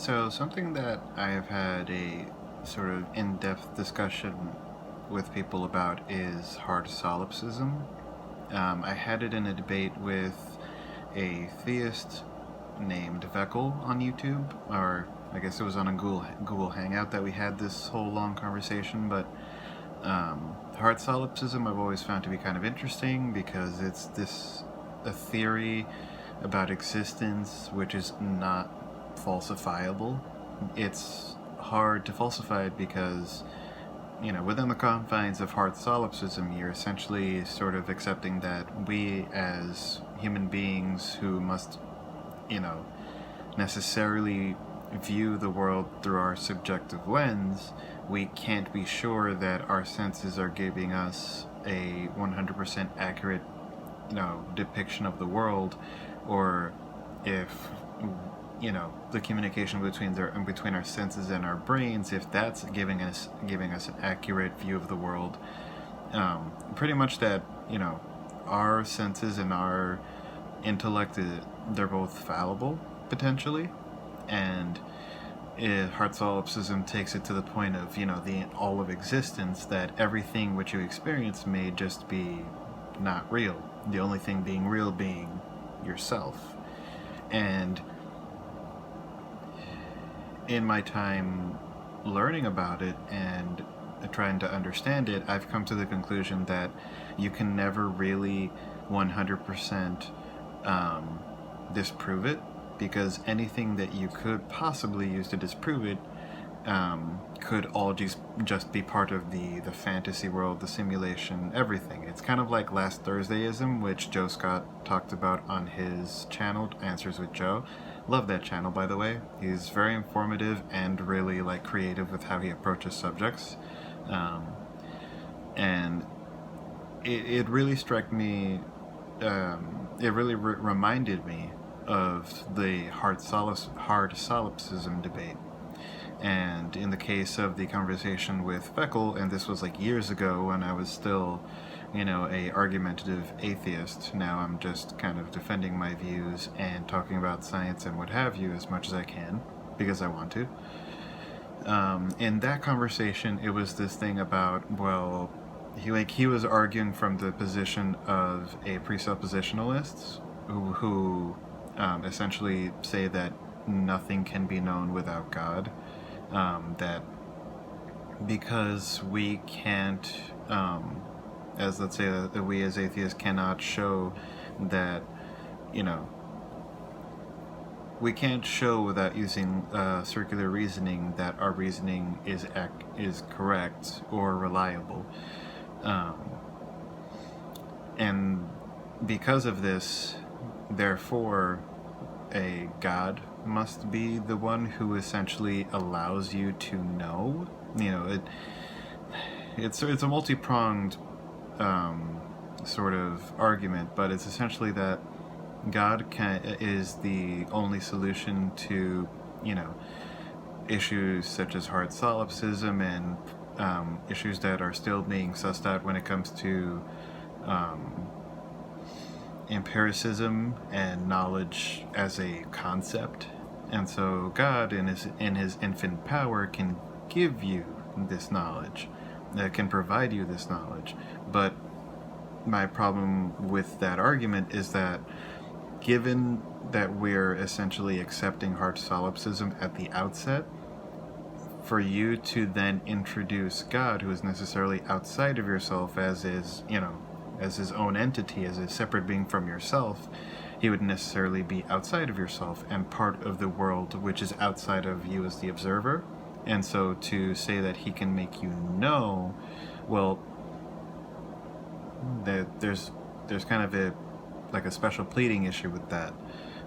So, something that I have had a sort of in-depth discussion with people about is hard solipsism. I had it in a debate with a theist named Veckel on YouTube, or I guess it was on a Google Hangout that we had this whole long conversation. But hard solipsism I've always found to be kind of interesting because it's a theory about existence which is not falsifiable. It's hard to falsify it because, within the confines of hard solipsism, you're essentially sort of accepting that we as human beings who must, necessarily view the world through our subjective lens, we can't be sure that our senses are giving us a 100% accurate, depiction of the world, or if the communication between our senses and our brains, if that's giving us an accurate view of the world. Pretty much that our senses and our intellect, they're both fallible potentially, and hard solipsism takes it to the point of the all of existence, that everything which you experience may just be not real. The only thing being real being yourself. And in my time learning about it and trying to understand it, I've come to the conclusion that you can never really 100% disprove it, because anything that you could possibly use to disprove it could all just be part of the fantasy world, the simulation, everything. It's kind of like last Thursdayism, which Joe Scott talked about on his channel, Answers with Joe. Love that channel, by the way. He's very informative and really creative with how he approaches subjects. And it really struck me, it really reminded me of the hard solipsism debate. And in the case of the conversation with Feckel, and this was years ago when I was still, a argumentative atheist. Now I'm just kind of defending my views and talking about science and what have you as much as I can, because I want to. In that conversation, it was this thing about, well, he was arguing from the position of a presuppositionalist who essentially say that nothing can be known without God. That because we can't, as let's say that we as atheists cannot show that, we can't show without using circular reasoning that our reasoning is correct or reliable. And because of this, therefore, a God must be the one who essentially allows you to know. It's a multi-pronged sort of argument, but it's essentially that God is the only solution to issues such as hard solipsism and issues that are still being sussed out when it comes to empiricism and knowledge as a concept. And so God, in his infinite power, can give you this knowledge, can provide you this knowledge. But my problem with that argument is that, given that we're essentially accepting hard solipsism at the outset, for you to then introduce God, who is necessarily outside of yourself, as his own entity, as a separate being from yourself, he would necessarily be outside of yourself and part of the world which is outside of you as the observer. And so to say that he can make you know, well, there's kind of a special pleading issue with that.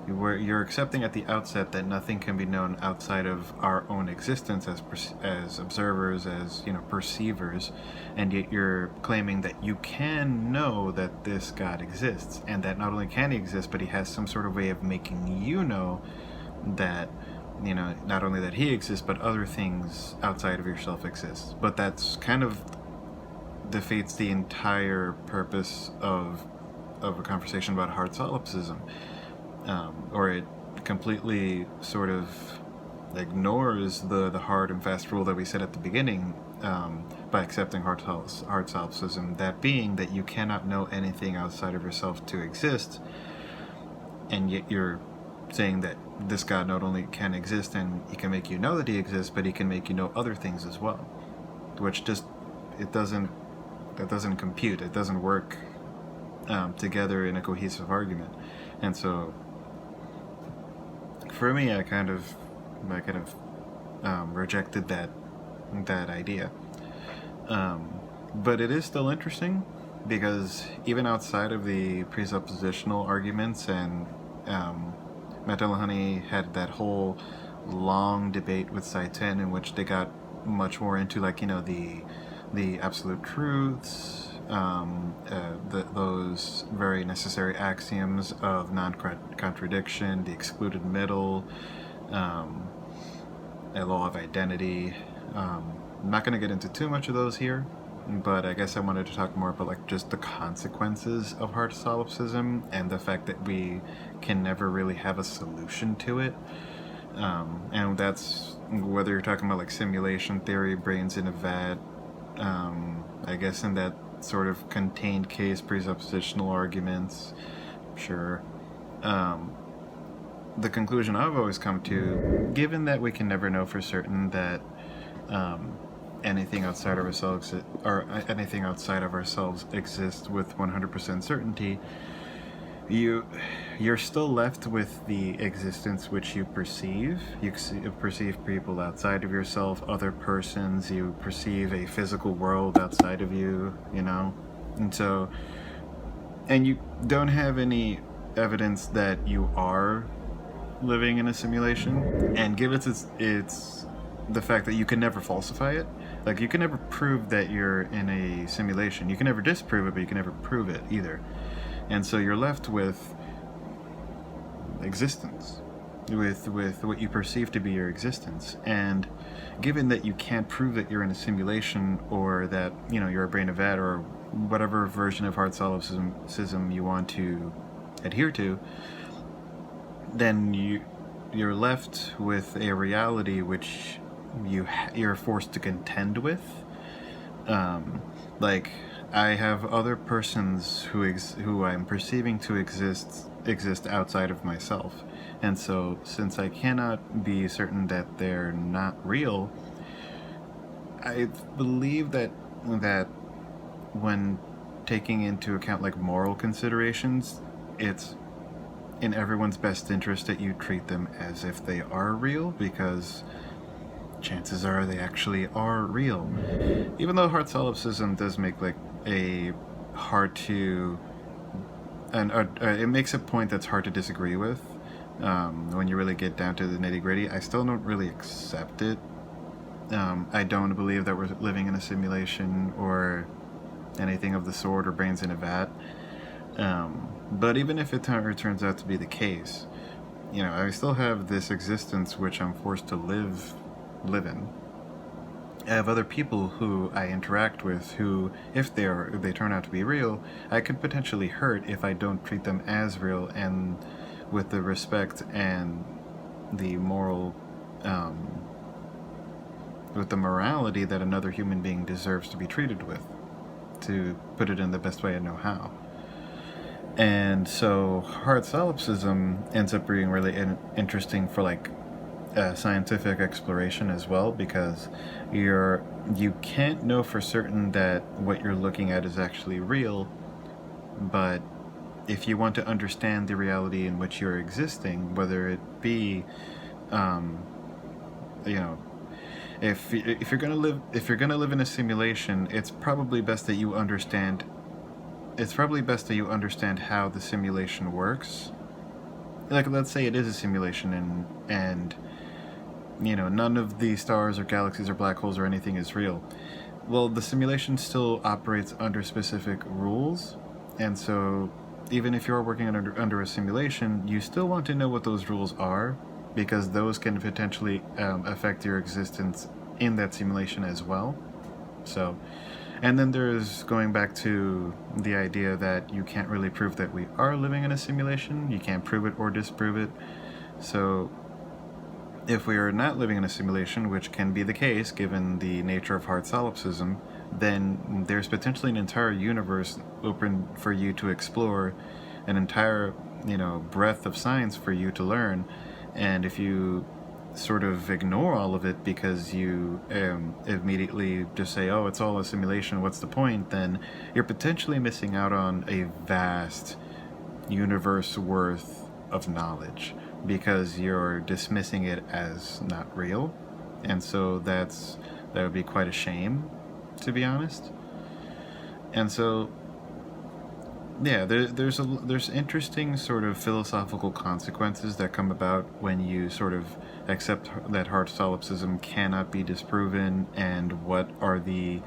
You're accepting at the outset that nothing can be known outside of our own existence as observers, as perceivers, and yet you're claiming that you can know that this God exists, and that not only can he exist, but he has some sort of way of making you know that not only that he exists, but other things outside of yourself exist. But that's kind of defeats the entire purpose of a conversation about hard solipsism. Or it completely sort of ignores the hard and fast rule that we said at the beginning, by accepting hard solipsism, that being that you cannot know anything outside of yourself to exist, and yet you're saying that this God not only can exist and he can make you know that he exists, but he can make you know other things as well, which just that doesn't compute. It doesn't work together in a cohesive argument. And so for me, I kind of rejected that idea. But it is still interesting, because even outside of the presuppositional arguments, and Matt Dillahunty had that whole long debate with Saiten in which they got much more into, like, the absolute truths, those very necessary axioms of non-contradiction, the excluded middle, a law of identity. I'm not going to get into too much of those here, but I guess I wanted to talk more about, like, just the consequences of hard solipsism and the fact that we can never really have a solution to it. And that's whether you're talking about, like, simulation theory, brains in a vat, I guess in that sort of contained case, presuppositional arguments, sure. The conclusion I've always come to, given that we can never know for certain that anything outside of ourselves, or anything outside of ourselves exists with 100% certainty, you're still left with the existence which you perceive. You perceive people outside of yourself, other persons. You perceive a physical world outside of you, and you don't have any evidence that you are living in a simulation. And given it's the fact that you can never falsify it, like, you can never prove that you're in a simulation. You can never disprove it, but you can never prove it either. And so you're left with existence, with what you perceive to be your existence. And given that you can't prove that you're in a simulation, or that, you're a brain of vat, or whatever version of hard solipsism you want to adhere to, then you're left with a reality which you're forced to contend with. Like, I have other persons who I'm perceiving to exist outside of myself, and so since I cannot be certain that they're not real, I believe that when taking into account, like, moral considerations, it's in everyone's best interest that you treat them as if they are real, because chances are they actually are real. Even though hard solipsism does make, like, a hard to, and it makes a point that's hard to disagree with, when you really get down to the nitty-gritty, I still don't really accept it. I don't believe that we're living in a simulation or anything of the sort, or brains in a vat. But even if it turns out to be the case, I still have this existence which I'm forced to live in. I have other people who I interact with who, if they turn out to be real, I could potentially hurt if I don't treat them as real, and with the respect and the moral, with the morality that another human being deserves to be treated with, to put it in the best way I know how. And so hard solipsism ends up being really interesting for, like, scientific exploration as well, because you can't know for certain that what you're looking at is actually real, but if you want to understand the reality in which you're existing, whether it be, if you're gonna live in a simulation, it's probably best that you understand how the simulation works. Like, let's say it is a simulation, and none of the stars or galaxies or black holes or anything is real. Well, the simulation still operates under specific rules, and so even if you're working under a simulation, you still want to know what those rules are, because those can potentially affect your existence in that simulation as well. So, and then there's going back to the idea that you can't really prove that we are living in a simulation. You can't prove it or disprove it. So if we are not living in a simulation, which can be the case given the nature of hard solipsism, then there's potentially an entire universe open for you to explore, an entire, breadth of science for you to learn. And if you sort of ignore all of it because you immediately just say, oh, it's all a simulation, what's the point, then you're potentially missing out on a vast universe worth of knowledge because you're dismissing it as not real. And so that would be quite a shame, to be honest. And so yeah, there's interesting sort of philosophical consequences that come about when you sort of accept that hard solipsism cannot be disproven, and what are the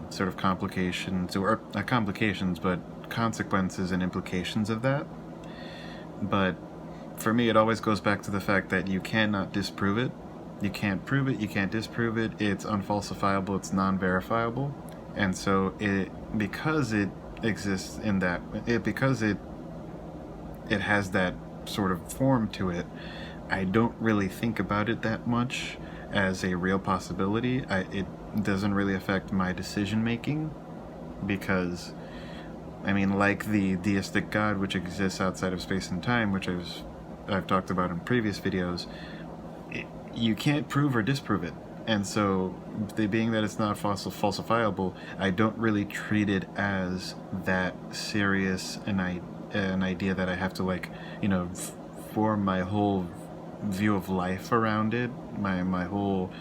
sort of complications, or not complications, but consequences and implications of that. But for me, it always goes back to the fact that you cannot disprove it. You can't prove it, you can't disprove it, it's unfalsifiable, it's non-verifiable. And so because it exists in that, because it has that sort of form to it, I don't really think about it that much as a real possibility. It doesn't really affect my decision making, because like the deistic God, which exists outside of space and time, which I've talked about in previous videos, you can't prove or disprove it. And so, being that it's not falsifiable, I don't really treat it as that serious an idea that I have to form my whole view of life around it. My whole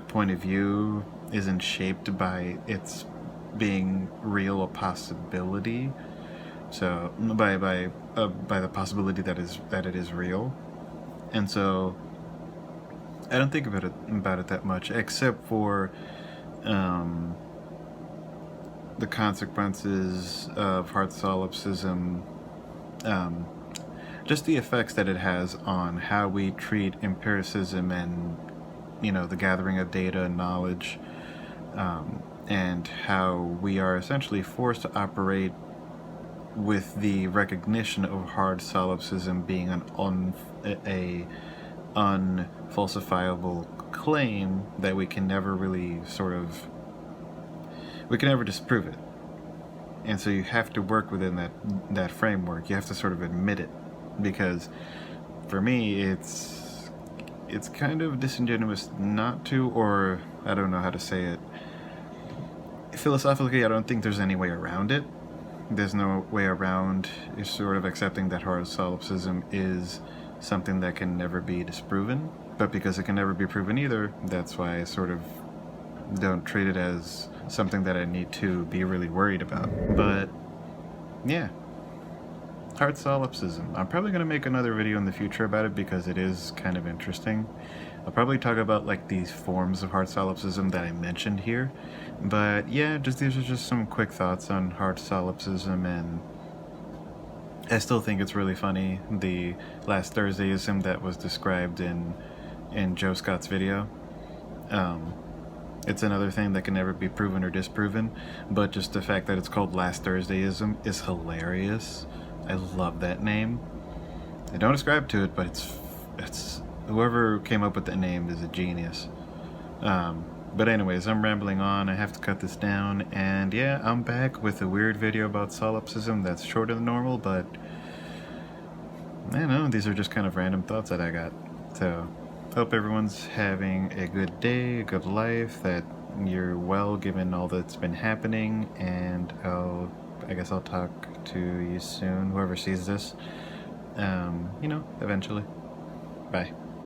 point of view isn't shaped by its being real, a possibility. So by the possibility that it is real. And so I don't think about it that much, except for the consequences of hard solipsism, just the effects that it has on how we treat empiricism and the gathering of data and knowledge, and how we are essentially forced to operate with the recognition of hard solipsism being an unfalsifiable claim that we can never really we can never disprove it. And so you have to work within that framework. You have to sort of admit it, because for me it's kind of disingenuous not to, or I don't know how to say it. Philosophically, I don't think there's any way around it. There's no way around sort of accepting that hard solipsism is something that can never be disproven. But because it can never be proven either, that's why I sort of don't treat it as something that I need to be really worried about. But yeah, hard solipsism. I'm probably going to make another video in the future about it because it is kind of interesting. I'll probably talk about these forms of hard solipsism that I mentioned here. But yeah, these are just some quick thoughts on hard solipsism, and I still think it's really funny, the last Thursdayism that was described in Joe Scott's video. It's another thing that can never be proven or disproven, but just the fact that it's called Last Thursdayism is hilarious. I love that name. I don't ascribe to it, but it's whoever came up with that name is a genius. But anyways, I'm rambling on. I have to cut this down, and yeah, I'm back with a weird video about solipsism that's shorter than normal, but I don't know, these are just kind of random thoughts that I got. So hope everyone's having a good day, a good life, that you're well given all that's been happening, and I guess I'll talk to you soon, whoever sees this, eventually. Bye.